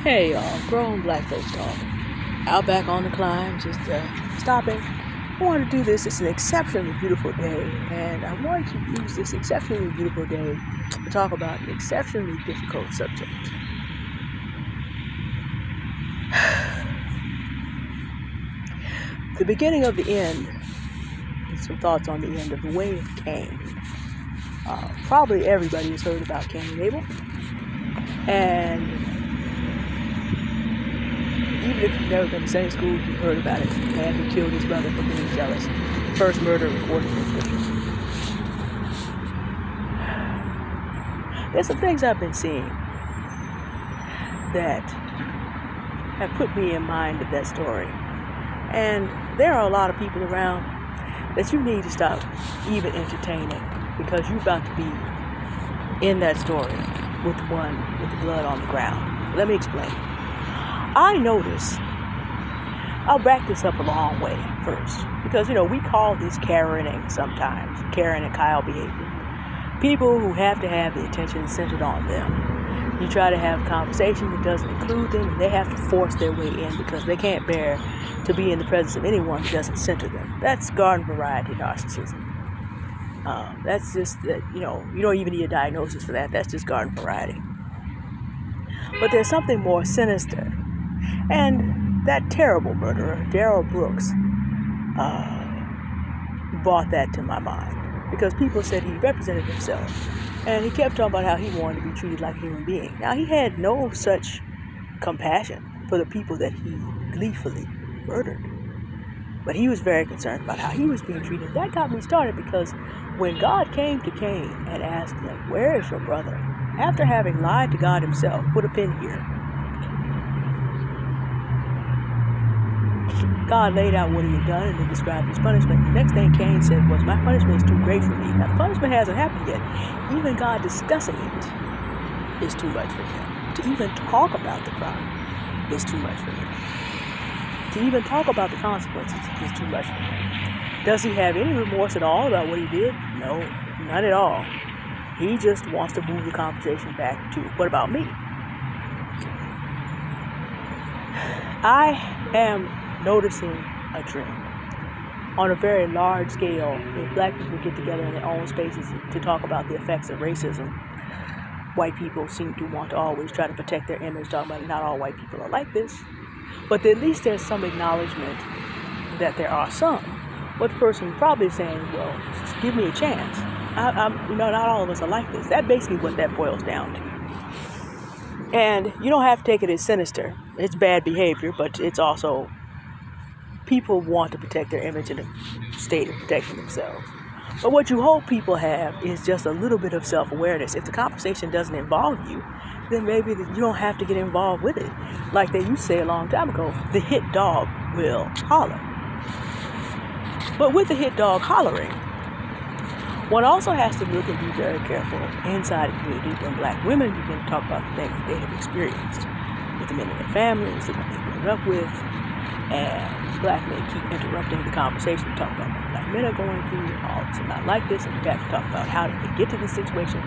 Hey y'all, grown black folks talk. Out back on the climb, just stopping. I wanted to do this. It's an exceptionally beautiful day, and I wanted to use this exceptionally beautiful day to talk about an exceptionally difficult subject. The beginning of the end, and some thoughts on the end of the way of Cain. Probably everybody has heard about Cain and Abel, and even if you've never been to Sunday school, you've heard about it. The man who killed his brother for being jealous. First murder recorded in Scripture. There's some things I've been seeing that have put me in mind of that story. And there are a lot of people around that you need to stop even entertaining, because you're about to be in that story with the one with the blood on the ground. Let me explain. I notice, I'll back this up a long way first, because, we call this Karening sometimes, Karen and Kyle behavior. People who have to have the attention centered on them. You try to have a conversation that doesn't include them, and they have to force their way in because they can't bear to be in the presence of anyone who doesn't center them. That's garden variety narcissism. That's just, you don't even need a diagnosis for that. That's just garden variety. But there's something more sinister. And that terrible murderer, Darrell Brooks, brought that to my mind, because people said he represented himself, and he kept talking about how he wanted to be treated like a human being. Now, he had no such compassion for the people that he gleefully murdered, but he was very concerned about how he was being treated. That got me started, because when God came to Cain and asked him, "Where is your brother?" after having lied to God himself, put a pin here, God laid out what he had done and then described his punishment. The next thing Cain said was, "My punishment is too great for me." Now, the punishment hasn't happened yet. Even God discussing it is too much for him. To even talk about the crime is too much for him. To even talk about the consequences is too much for him. Does he have any remorse at all about what he did? No, not at all. He just wants to move the conversation back to, what about me? I am noticing a trend on a very large scale. If black people get together in their own spaces to talk about the effects of racism, white people seem to want to always try to protect their image, talking about not all white people are like this, but at least there's some acknowledgement that there are some. What the person probably is saying, well, just give me a chance. Not all of us are like this. That's basically what that boils down to. And you don't have to take it as sinister. It's bad behavior, but it's also people want to protect their image in a state of protecting themselves. But what you hope people have is just a little bit of self-awareness. If the conversation doesn't involve you, then maybe you don't have to get involved with it. Like they used to say a long time ago, the hit dog will holler. But with the hit dog hollering, one also has to look and be very careful inside the community when black women begin to talk about the things they have experienced with the men in their families, the ones they've grown up with, and black men keep interrupting the conversation to talk about what black men are going through, and all this are not like this, and we have to talk about how did they get to this situation.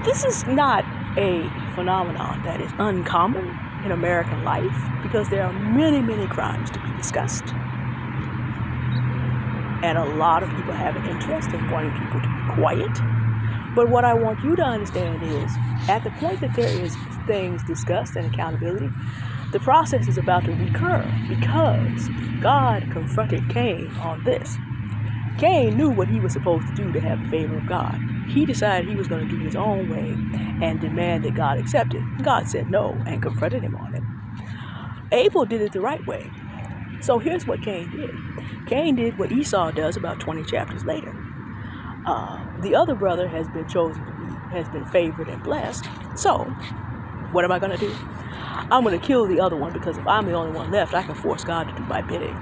This is not a phenomenon that is uncommon in American life, because there are many, many crimes to be discussed. And a lot of people have an interest in wanting people to be quiet. But what I want you to understand is, at the point that there is things discussed and accountability, the process is about to recur, because God confronted Cain on this. Cain knew what he was supposed to do to have the favor of God. He decided he was going to do his own way and demand that God accept it. God said no and confronted him on it. Abel did it the right way. So here's what Cain did. Cain did what Esau does about 20 chapters later. The other brother has been chosen to be, has been favored and blessed. So what am I going to do? I'm going to kill the other one, because if I'm the only one left, I can force God to do my bidding.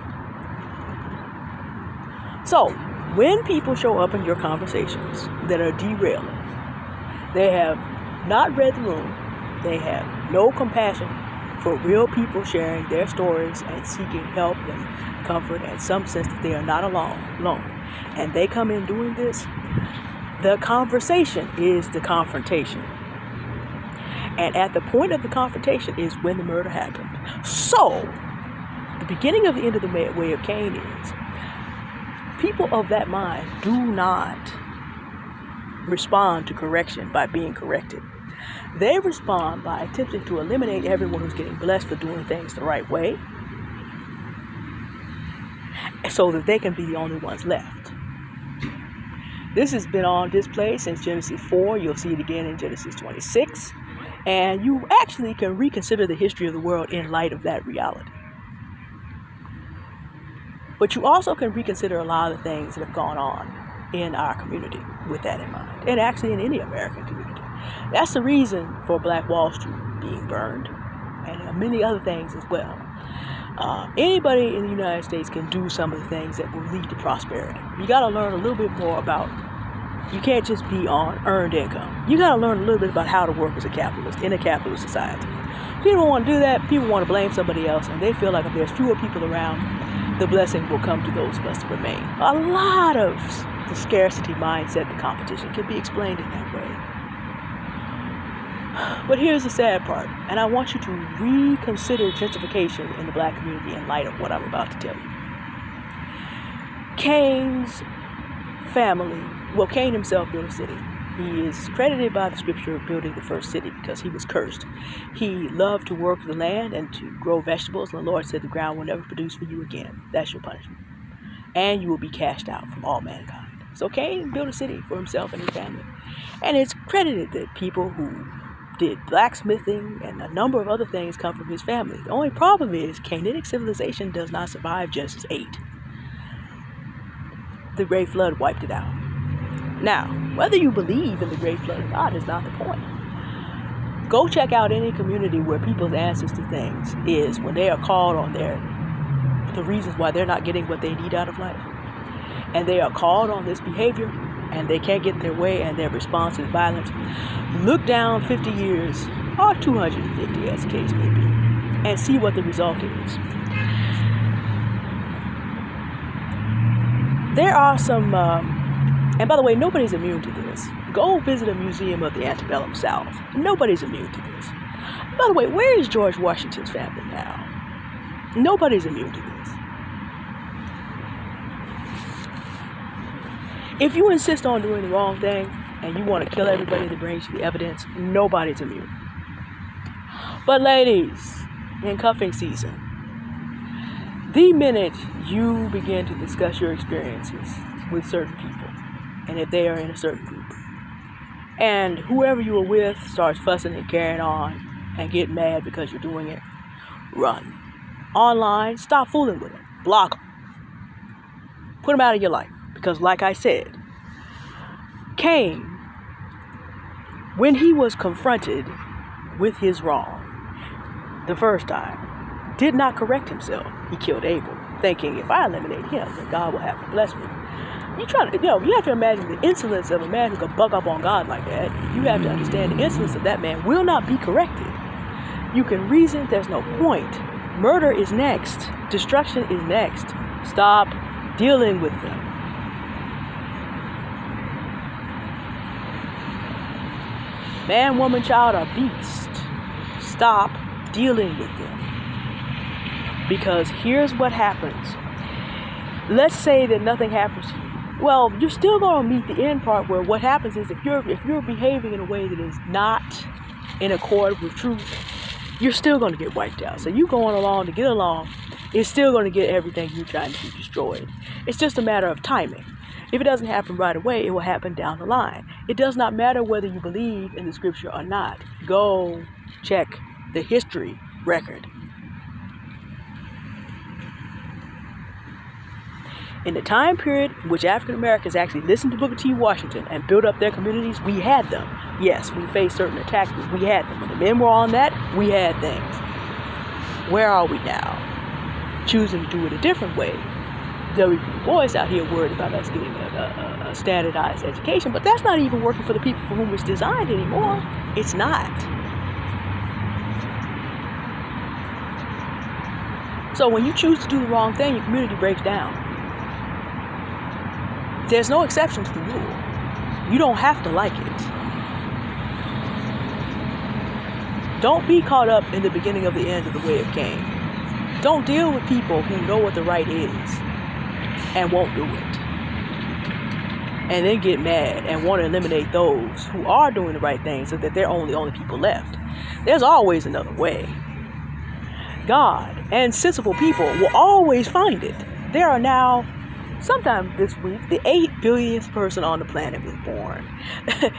So when people show up in your conversations that are derailing, they have not read the room, they have no compassion for real people sharing their stories and seeking help and comfort and some sense that they are not alone, and they come in doing this, the conversation is the confrontation. And at the point of the confrontation is when the murder happened. So, the beginning of the end of the way of Cain is, people of that mind do not respond to correction by being corrected. They respond by attempting to eliminate everyone who's getting blessed for doing things the right way, so that they can be the only ones left. This has been on display since Genesis 4. You'll see it again in Genesis 26. And you actually can reconsider the history of the world in light of that reality. But you also can reconsider a lot of the things that have gone on in our community with that in mind, and actually in any American community. That's the reason for Black Wall Street being burned, and many other things as well. Anybody in the United States can do some of the things that will lead to prosperity. You got to learn a little bit more about, you can't just be on earned income. You got to learn a little bit about how to work as a capitalist in a capitalist society. People don't want to do that. People want to blame somebody else, and they feel like if there's fewer people around, the blessing will come to those of us to remain. A lot of the scarcity mindset, the competition, can be explained in that way. But here's the sad part, and I want you to reconsider gentrification in the Black community in light of what I'm about to tell you. Cain's family, well, Cain himself built a city. He is credited by the scripture of building the first city because he was cursed. He loved to work the land and to grow vegetables, and the Lord said the ground will never produce for you again. That's your punishment. And you will be cast out from all mankind. So Cain built a city for himself and his family. And it's credited that people who did blacksmithing and a number of other things come from his family. The only problem is Cainitic civilization does not survive Genesis 8. The Great Flood wiped it out. Now, whether you believe in the Great Flood or not is not the point. Go check out any community where people's answers to things is when they are called on the reasons why they're not getting what they need out of life. And they are called on this behavior and they can't get their way and their response is violence. Look down 50 years or 250 as the case may be and see what the result is. There are some... and by the way, nobody's immune to this. Go visit a museum of the antebellum South. Nobody's immune to this. By the way, where is George Washington's family now? Nobody's immune to this. If you insist on doing the wrong thing and you want to kill everybody that brings you the evidence, nobody's immune. But ladies, in cuffing season, the minute you begin to discuss your experiences with certain people, and if they are in a certain group, and whoever you are with starts fussing and carrying on and get mad because you're doing it, run. Online, stop fooling with them. Block them. Put them out of your life. Because like I said, Cain, when he was confronted with his wrong the first time, did not correct himself. He killed Abel, thinking if I eliminate him, then God will have to bless me. You have to imagine the insolence of a man who could buck up on God like that. You have to understand the insolence of that man will not be corrected. You can reason, there's no point. Murder is next. Destruction is next. Stop dealing with them. Man, woman, child, or beast. Stop dealing with them. Because here's what happens. Let's say that nothing happens to you. Well, you're still going to meet the end part where what happens is if you're behaving in a way that is not in accord with truth, you're still going to get wiped out. So you going along to get along is still going to get everything you're trying to do destroyed. It's just a matter of timing. If it doesn't happen right away, it will happen down the line. It does not matter whether you believe in the scripture or not. Go check the history record. In the time period in which African Americans actually listened to Booker T. Washington and built up their communities, we had them. Yes, we faced certain attacks, but we had them. When the men were on that, we had things. Where are we now? Choosing to do it a different way. W. Boys out here worried about us getting a standardized education, but that's not even working for the people for whom it's designed anymore. It's not. So when you choose to do the wrong thing, your community breaks down. There's no exception to the rule. You don't have to like it. Don't be caught up in the beginning of the end of the way of Cain. Don't deal with people who know what the right is and won't do it. And then get mad and want to eliminate those who are doing the right thing so that they're the only people left. There's always another way. God and sensible people will always find it. There are now, sometime this week, the 8 billionth person on the planet was born.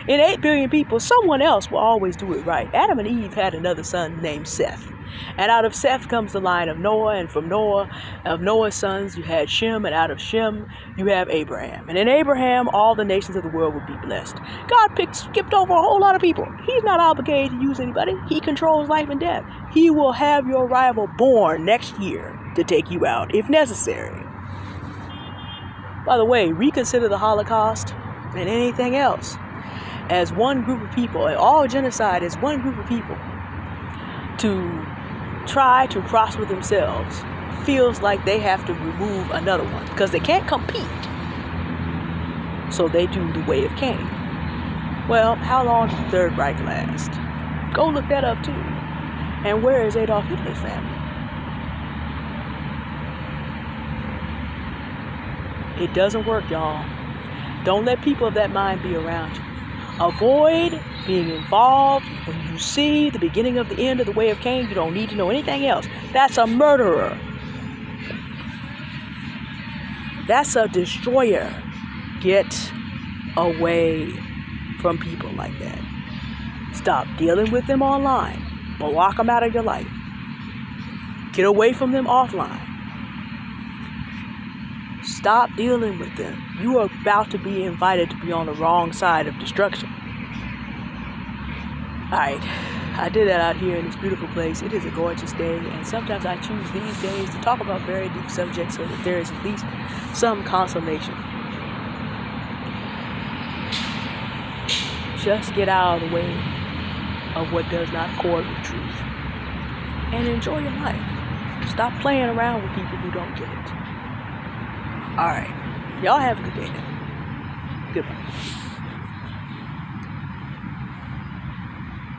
In 8 billion people, someone else will always do it right. Adam and Eve had another son named Seth. And out of Seth comes the line of Noah, and from Noah, of Noah's sons, you had Shem, and out of Shem, you have Abraham. And in Abraham, all the nations of the world would be blessed. God skipped over a whole lot of people. He's not obligated to use anybody. He controls life and death. He will have your rival born next year to take you out, if necessary. By the way, reconsider the Holocaust and anything else as one group of people, and all genocide is one group of people to try to prosper themselves feels like they have to remove another one because they can't compete. So they do the way of Cain. Well, how long did the Third Reich last? Go look that up too. And where is Adolf Hitler's family? It doesn't work, y'all. Don't let people of that mind be around you. Avoid being involved when you see the beginning of the end of the way of Cain. You don't need to know anything else. That's a murderer. That's a destroyer. Get away from people like that. Stop dealing with them online. Block them out of your life. Get away from them offline. Stop dealing with them. You are about to be invited to be on the wrong side of destruction. Alright, I did that out here in this beautiful place. It is a gorgeous day, and sometimes I choose these days to talk about very deep subjects so that there is at least some consolation. Just get out of the way of what does not accord with truth. And enjoy your life. Stop playing around with people who don't get it. Alright. Y'all have a good day now. Goodbye.